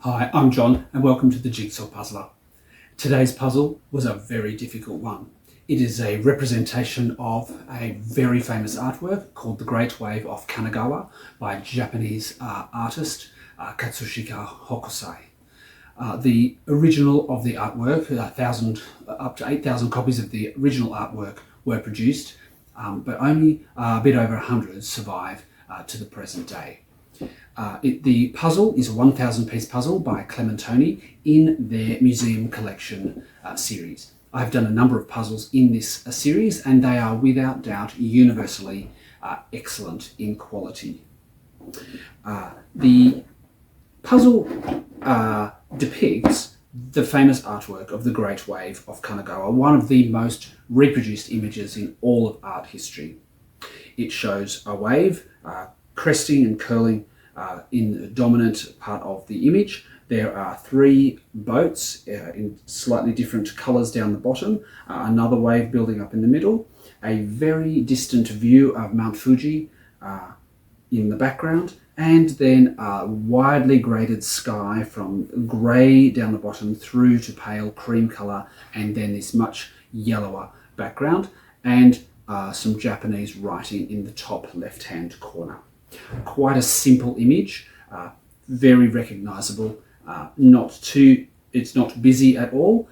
Hi, I'm John and welcome to the Jigsaw Puzzler. Today's puzzle was a very difficult one. It is a representation of a very famous artwork called The Great Wave of Kanagawa by Japanese artist Katsushika Hokusai. The original of the artwork, up to 8,000 copies of the original artwork were produced, but only a bit over 100 survive to the present day. The puzzle is a 1,000 piece puzzle by Clementoni in their Museum Collection series. I've done a number of puzzles in this series and they are without doubt universally excellent in quality. The puzzle depicts the famous artwork of the Great Wave of Kanagawa, one of the most reproduced images in all of art history. It shows a wave cresting and curling in the dominant part of the image. There are three boats in slightly different colours down the bottom, another wave building up in the middle, a very distant view of Mount Fuji in the background, and then a widely graded sky from grey down the bottom through to pale cream colour, and then this much yellower background, and some Japanese writing in the top left-hand corner. Quite a simple image, very recognisable, it's not busy at all,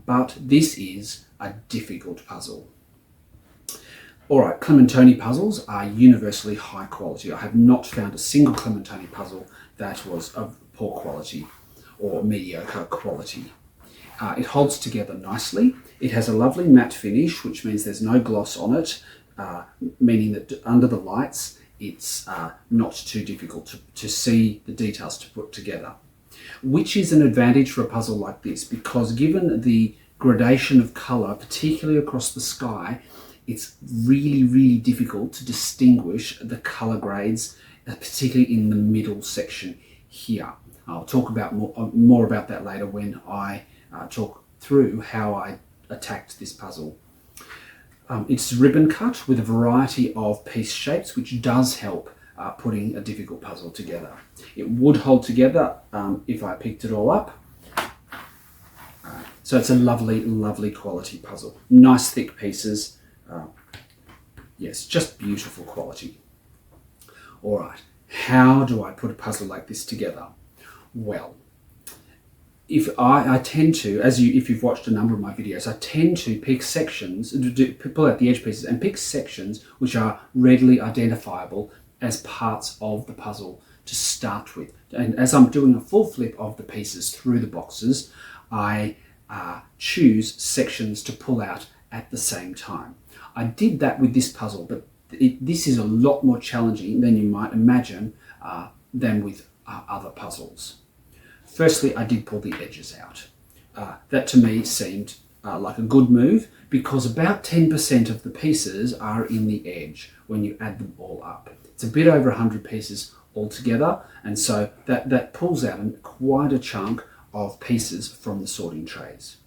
but this is a difficult puzzle. Alright, Clementoni puzzles are universally high quality. I have not found a single Clementoni puzzle that was of poor quality or mediocre quality. It holds together nicely. It has a lovely matte finish, which means there's no gloss on it, meaning that under the lights it's not too difficult to see the details to put together, which is an advantage for a puzzle like this, because given the gradation of colour, particularly across the sky, it's really difficult to distinguish the colour grades, particularly in the middle section here. I'll talk about more about that later when I talk through how I attacked this puzzle. It's ribbon cut with a variety of piece shapes, which does help putting a difficult puzzle together. It would hold together if I picked it all up. So it's a lovely quality puzzle. Nice thick pieces. Yes, just beautiful quality. All right, how do I put a puzzle like this together? Well, if I tend to, if you've watched a number of my videos, I tend to pick sections, pull out the edge pieces and pick sections which are readily identifiable as parts of the puzzle to start with. And as I'm doing a full flip of the pieces through the boxes, I choose sections to pull out at the same time. I did that with this puzzle, but this is a lot more challenging than you might imagine than with other puzzles. Firstly, I did pull the edges out. That to me seemed like a good move, because about 10% of the pieces are in the edge when you add them all up. It's a bit over 100 pieces altogether, and so that pulls out quite a chunk of pieces from the sorting trays.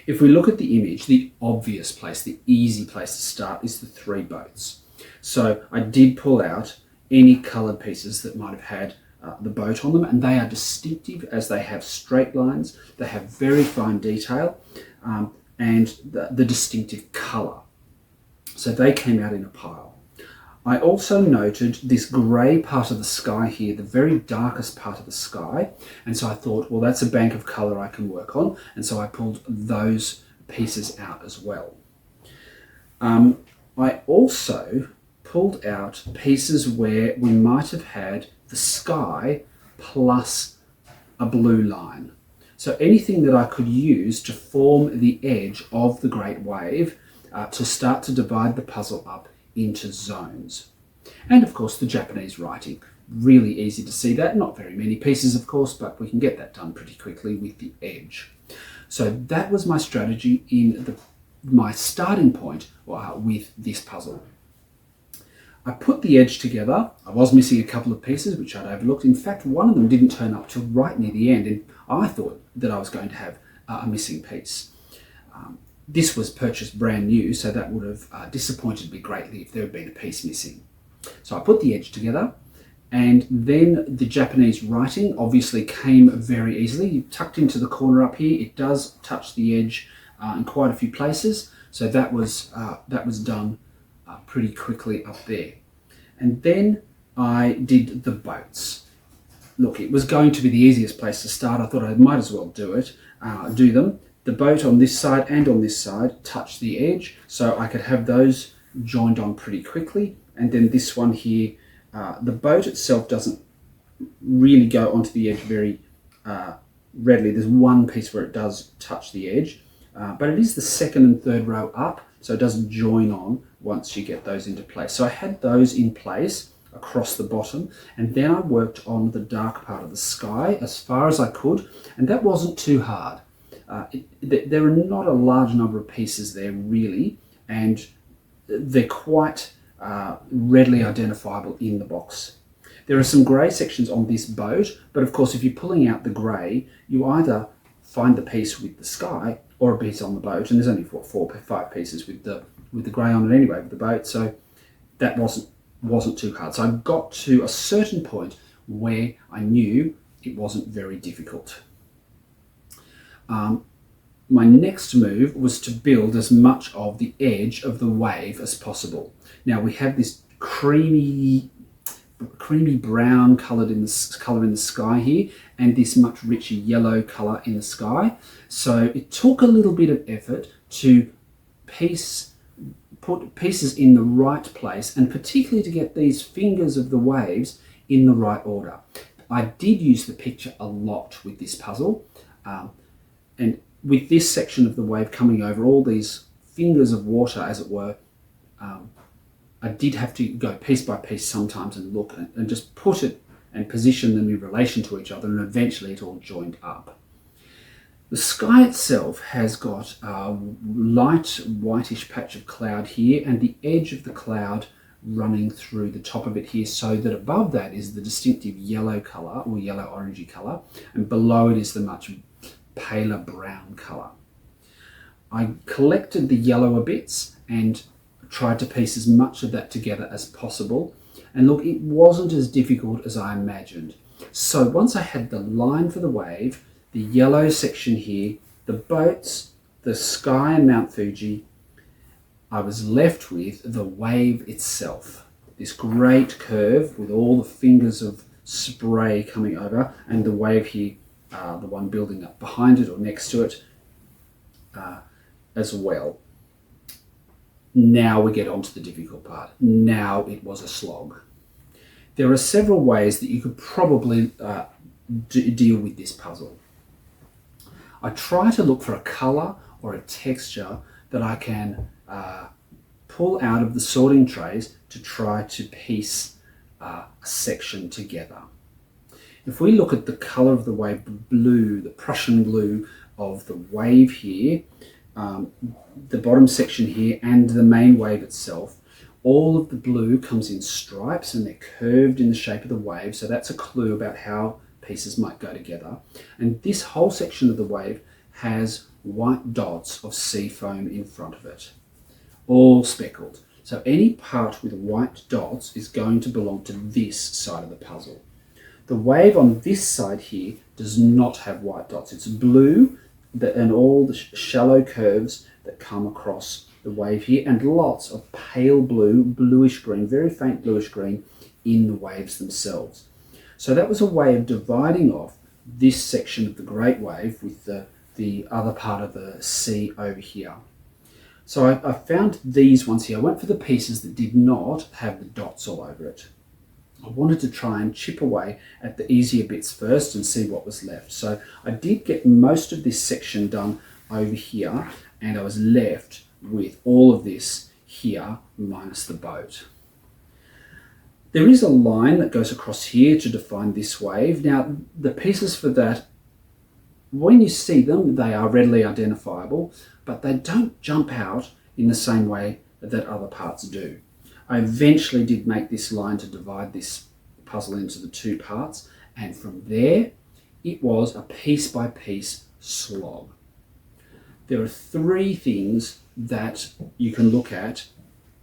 If we look at the image, the obvious place, the easy place to start is the three boats. So I did pull out any coloured pieces that might have had the boat on them, and they are distinctive as they have straight lines, they have very fine detail, and the distinctive colour. So they came out in a pile. I also noted this grey part of the sky here, the very darkest part of the sky, and so I thought, well, that's a bank of colour I can work on, and so I pulled those pieces out as well. I also pulled out pieces where we might have had the sky plus a blue line. So anything that I could use to form the edge of the Great Wave to start to divide the puzzle up into zones. And of course the Japanese writing, really easy to see that. Not very many pieces of course, but we can get that done pretty quickly with the edge. So that was my strategy in my starting point with this puzzle. I put the edge together. I was missing a couple of pieces which I'd overlooked. In fact, one of them didn't turn up till right near the end, and I thought that I was going to have a missing piece. This was purchased brand new, so that would have disappointed me greatly if there had been a piece missing. So I put the edge together, And then the Japanese writing obviously came very easily. Tucked into the corner up here, it does touch the edge in quite a few places. So that was done pretty quickly up there. And then I did the boats. Look, it was going to be the easiest place to start. I thought I might as well do them. The boat on this side and on this side touch the edge, so I could have those joined on pretty quickly. And then this one here, the boat itself doesn't really go onto the edge very readily. There's one piece where it does touch the edge, but it is the second and third row up, so it doesn't join on once you get those into place. So I had those in place across the bottom, and then I worked on the dark part of the sky as far as I could, and that wasn't too hard. There are not a large number of pieces there really, and they're quite readily identifiable in the box. There are some grey sections on this boat, but of course if you're pulling out the grey, you either find the piece with the sky or a piece on the boat, and there's only four or five pieces with the grey on it anyway with the boat, so that wasn't too hard. So I got to a certain point where I knew it wasn't very difficult. My next move was to build as much of the edge of the wave as possible. Now we have this creamy brown colour in the sky here, and this much richer yellow colour in the sky. So it took a little bit of effort to put pieces in the right place, and particularly to get these fingers of the waves in the right order. I did use the picture a lot with this puzzle, and with this section of the wave coming over all these fingers of water, as it were, I did have to go piece by piece sometimes and look and just put it and position them in relation to each other, and eventually it all joined up. The sky itself has got a light whitish patch of cloud here, and the edge of the cloud running through the top of it here, so that above that is the distinctive yellow colour, or yellow orangey colour, and below it is the much paler brown colour. I collected the yellower bits and tried to piece as much of that together as possible, and look, it wasn't as difficult as I imagined. So once I had the line for the wave, the yellow section here, the boats, the sky and Mount Fuji, I was left with the wave itself. This great curve with all the fingers of spray coming over, and the wave here, the one building up behind it or next to it as well. Now we get on to the difficult part. Now it was a slog. There are several ways that you could probably deal with this puzzle. I try to look for a colour or a texture that I can pull out of the sorting trays to try to piece a section together. If we look at the colour of the wave, the blue, the Prussian blue of the wave here, the bottom section here and the main wave itself, all of the blue comes in stripes and they're curved in the shape of the wave, so that's a clue about how pieces might go together. And this whole section of the wave has white dots of sea foam in front of it, all speckled. So any part with white dots is going to belong to this side of the puzzle. The wave on this side here does not have white dots. It's blue, and all the shallow curves that come across the wave here, and lots of pale blue, bluish green, very faint bluish green in the waves themselves. So that was a way of dividing off this section of the great wave with the other part of the sea over here. So I found these ones here. I went for the pieces that did not have the dots all over it. I wanted to try and chip away at the easier bits first and see what was left. So I did get most of this section done over here, and I was left with all of this here minus the boat. There is a line that goes across here to define this wave. Now the pieces for that, when you see them, they are readily identifiable, but they don't jump out in the same way that other parts do. I eventually did make this line to divide this puzzle into the two parts, and from there it was a piece by piece slog. There are three things that you can look at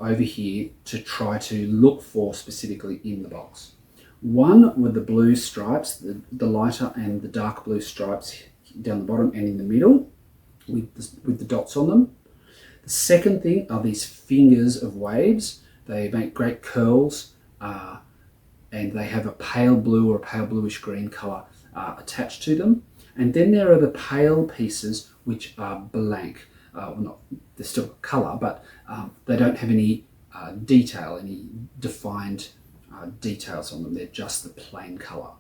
over here to try to look for specifically in the box. One with the blue stripes, the lighter and the dark blue stripes down the bottom and in the middle with the dots on them. The second thing are these fingers of waves. They make great curls and they have a pale blue or a pale bluish green colour attached to them. And then there are the pale pieces which are blank. They're still colour, but they don't have any detail, any defined details on them. They're just the plain colour.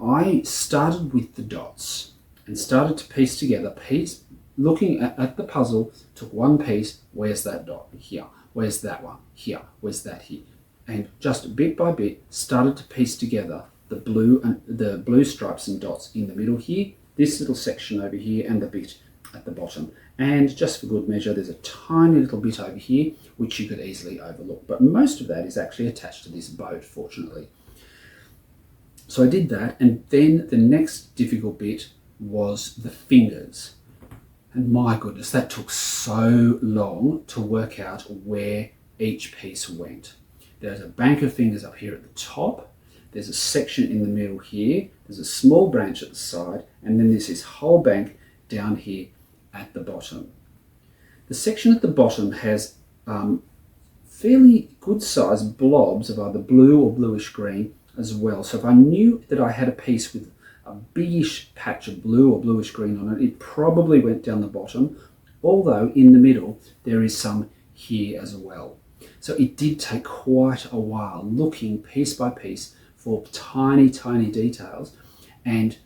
I started with the dots and started to piece together, looking at the puzzle, took one piece, where's that dot? Here. Where's that one? Here. Where's that here? And just bit by bit started to piece together the blue stripes and dots in the middle here, this little section over here, and the bit at the bottom. And just for good measure, there's a tiny little bit over here which you could easily overlook, but most of that is actually attached to this boat, fortunately. So I did that, and then the next difficult bit was the fingers. And my goodness, that took so long to work out where each piece went. There's a bank of fingers up here at the top, there's a section in the middle here, there's a small branch at the side, and then there's this whole bank down here at the bottom. The section at the bottom has fairly good sized blobs of either blue or bluish green as well. So if I knew that I had a piece with a biggish patch of blue or bluish green on it, it probably went down the bottom, although in the middle there is some here as well. So it did take quite a while looking piece by piece for tiny, tiny details, and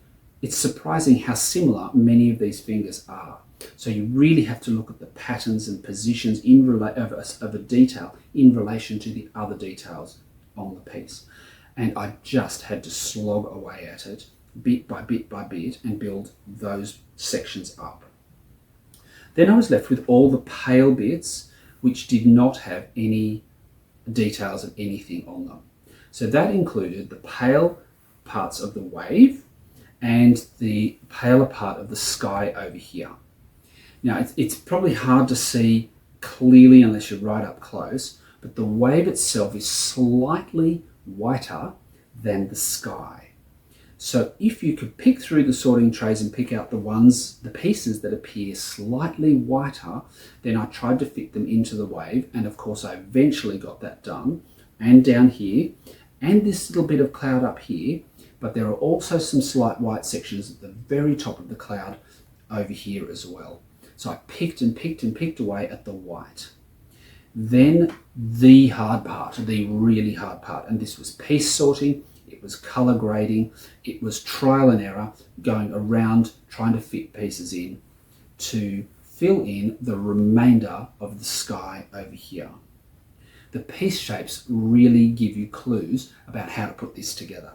it's surprising how similar many of these fingers are. So you really have to look at the patterns and positions of a detail in relation to the other details on the piece. And I just had to slog away at it bit by bit by bit and build those sections up. Then I was left with all the pale bits which did not have any details of anything on them. So that included the pale parts of the wave and the paler part of the sky over here. Now it's probably hard to see clearly unless you're right up close, but the wave itself is slightly whiter than the sky. So if you could pick through the sorting trays and pick out the pieces that appear slightly whiter, then I tried to fit them into the wave, and of course I eventually got that done, and down here, and this little bit of cloud up here, but there are also some slight white sections at the very top of the cloud over here as well. So I picked and picked and picked away at the white. Then the hard part, the really hard part, and this was piece sorting, it was colour grading, it was trial and error, going around trying to fit pieces in to fill in the remainder of the sky over here. The piece shapes really give you clues about how to put this together.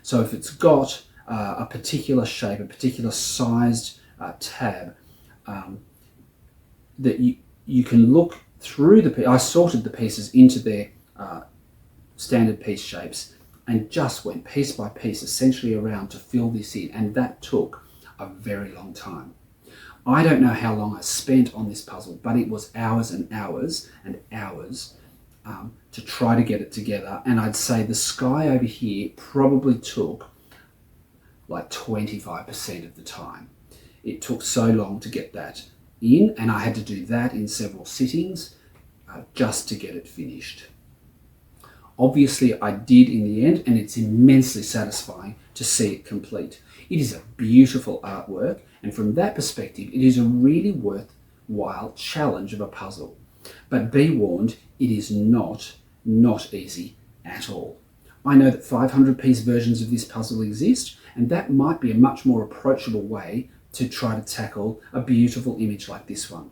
So if it's got a particular shape, a particular sized tab, that you can look through I sorted the pieces into their standard piece shapes and just went piece by piece essentially around to fill this in, and that took a very long time. I don't know how long I spent on this puzzle, but it was hours and hours and hours to try to get it together, and I'd say the sky over here probably took like 25% of the time. It took so long to get that in, and I had to do that in several sittings just to get it finished. Obviously I did in the end, and it's immensely satisfying to see it complete. It is a beautiful artwork, and from that perspective it is a really worthwhile challenge of a puzzle. But be warned, it is not easy at all. I know that 500-piece versions of this puzzle exist, and that might be a much more approachable way to try to tackle a beautiful image like this one.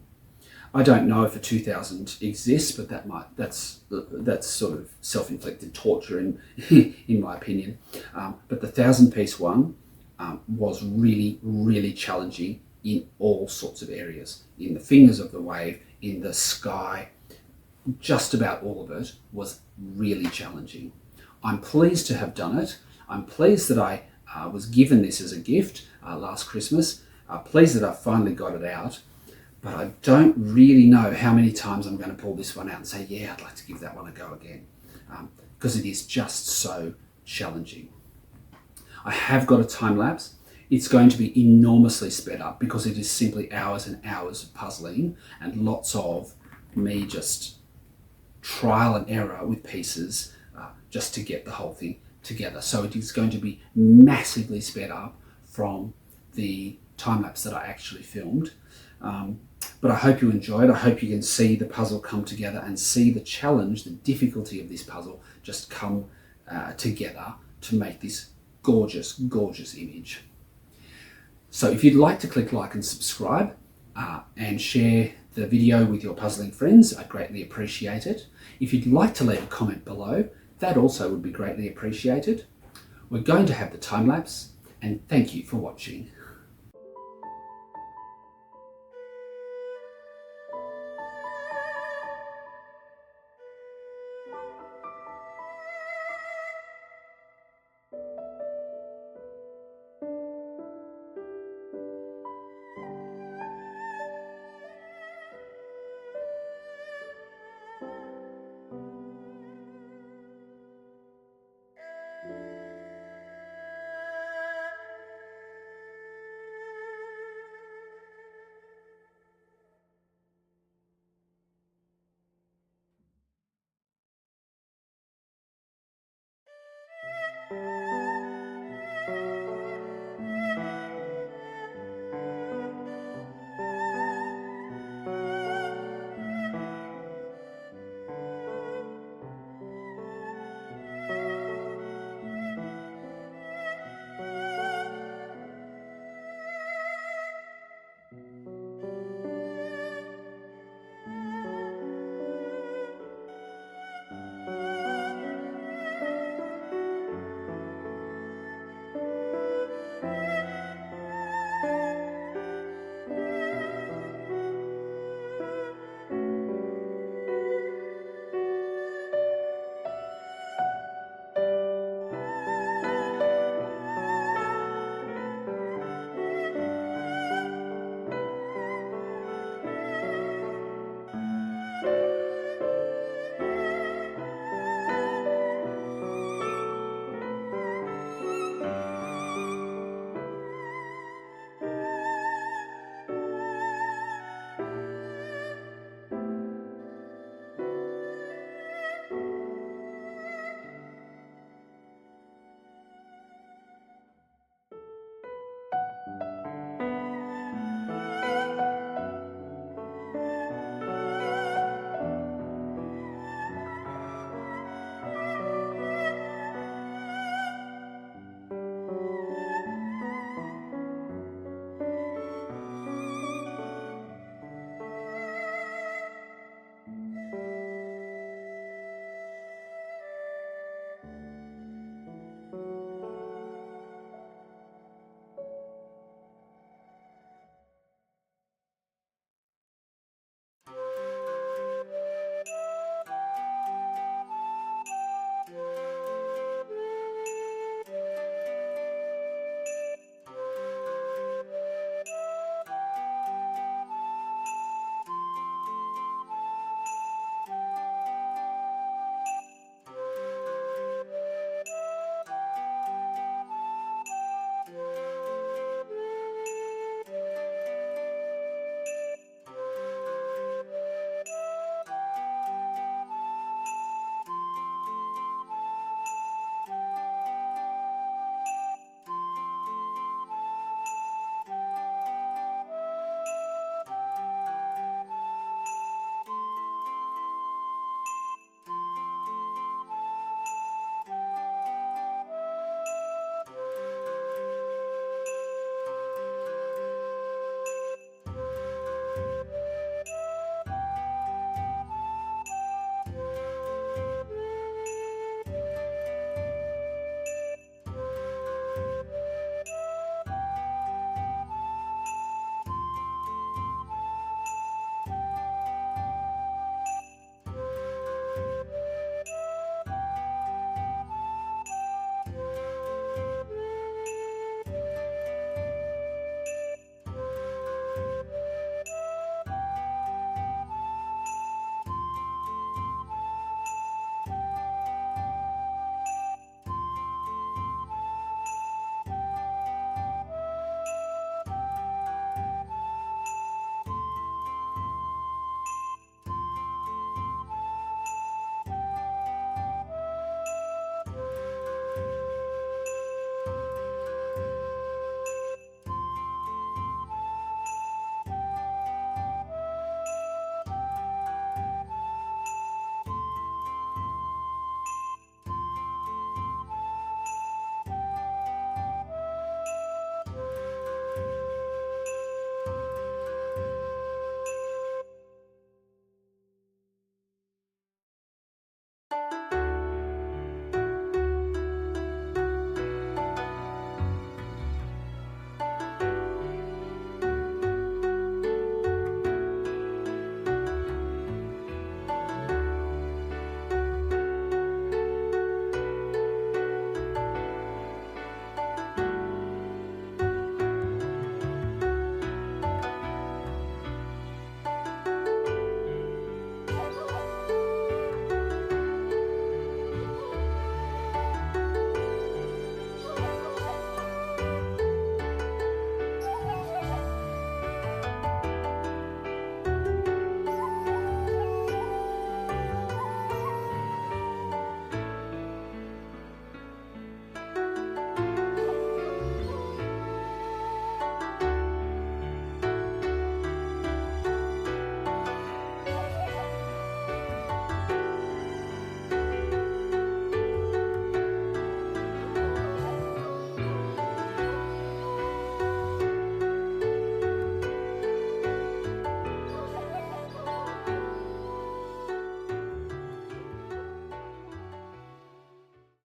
I don't know if a 2000 exists, but that's sort of self-inflicted torture in my opinion. But the 1000-piece one was really challenging in all sorts of areas. In the fingers of the wave, in the sky, just about all of it was really challenging. I'm pleased to have done it. I'm pleased that I was given this as a gift last Christmas. Pleased that I finally got it out. But I don't really know how many times I'm going to pull this one out and say, yeah, I'd like to give that one a go again. because it is just so challenging. I have got a time lapse. It's going to be enormously sped up because it is simply hours and hours of puzzling and lots of me just trial and error with pieces just to get the whole thing together. So it is going to be massively sped up from the time lapse that I actually filmed. But I hope you enjoyed. I hope you can see the puzzle come together and see the challenge, the difficulty of this puzzle just come together to make this gorgeous, gorgeous image. So if you'd like to click like and subscribe and share the video with your puzzling friends, I'd greatly appreciate it. If you'd like to leave a comment below, that also would be greatly appreciated. We're going to have the time lapse, and thank you for watching.